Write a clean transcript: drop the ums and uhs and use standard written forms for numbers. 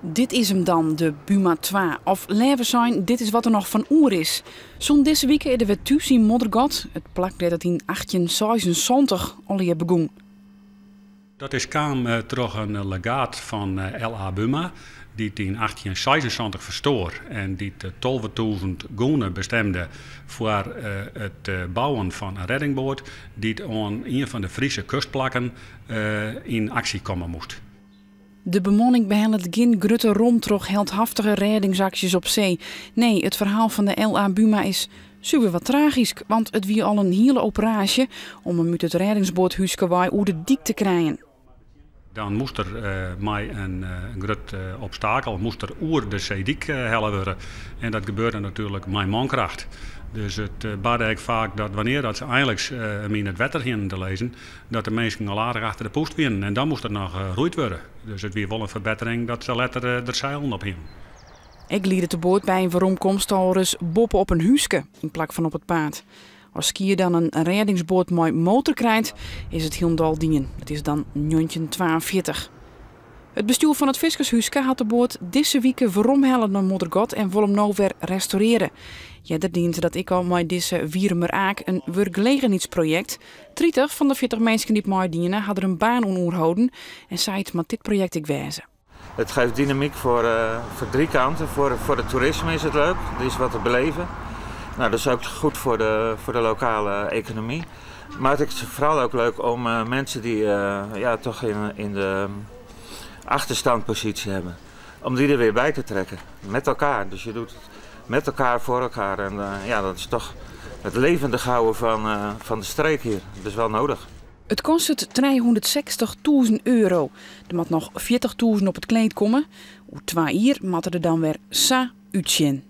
Dit is hem dan, de Buma 2. Of leven zijn, dit is wat er nog van oer is. Zo'n deze week hebben we thuis in Moddergat. Het plak dat het in 1876 al hier begon. Dat kwam terug een legaat van L.A. Buma, die het in 1876 verstoor en die 12.000 goenen bestemde voor het bouwen van een reddingboot die aan een van de Friese kustplakken in actie komen moest. De bemanning behandelt geen grutte romtrog heldhaftige reddingsacties op zee. Nee, het verhaal van de L.A. Buma is super wat tragisch, want het wie al een hele operatie om hem uit het reddingsboot Huskewai oer de dik te krijgen. Dan moest er mij een groot obstakel, moest er oer de zeediek hellen worden. En dat gebeurde natuurlijk met mankracht. Dus het baarde ik vaak dat wanneer dat ze eigenlijk in het wetter gingen te lezen, dat de mensen al aardig achter de poest winnen. En dan moest het nog roeid worden. Dus het weer wel een verbetering dat ze letter de zeilen op hingen. Ik liet het de boot bij een veromkomst al eens boppen op een huske in plak van op het paard. Als skier dan een reddingsboot met motor krijgt, is het heel dien. Het is dan 1942. Het bestuur van het Fiskershuske had de boot deze week veromhellen naar Moddergat en wil hem nou weer restaureren. Ja, dat dient dat ik al met deze Wierumer-Aak een werkgelegenheidsproject. 30 van de 40 mensen die mij dienen hadden een baan onderhouden en zei het met dit project ik wijzen. Het geeft dynamiek voor drie kanten. Voor het toerisme is het leuk, er is wat te beleven. Nou, dat is ook goed voor de lokale economie. Maar het is vooral ook leuk om mensen die toch in de achterstandpositie hebben, om die er weer bij te trekken. Met elkaar. Dus je doet het met elkaar, voor elkaar. En dat is toch het levendig houden van de streek hier. Dat is wel nodig. Het kost het €360.000. Er moet nog €40.000 op het kleed komen. Hoe 2 jaar moeten er dan weer sa uitzien.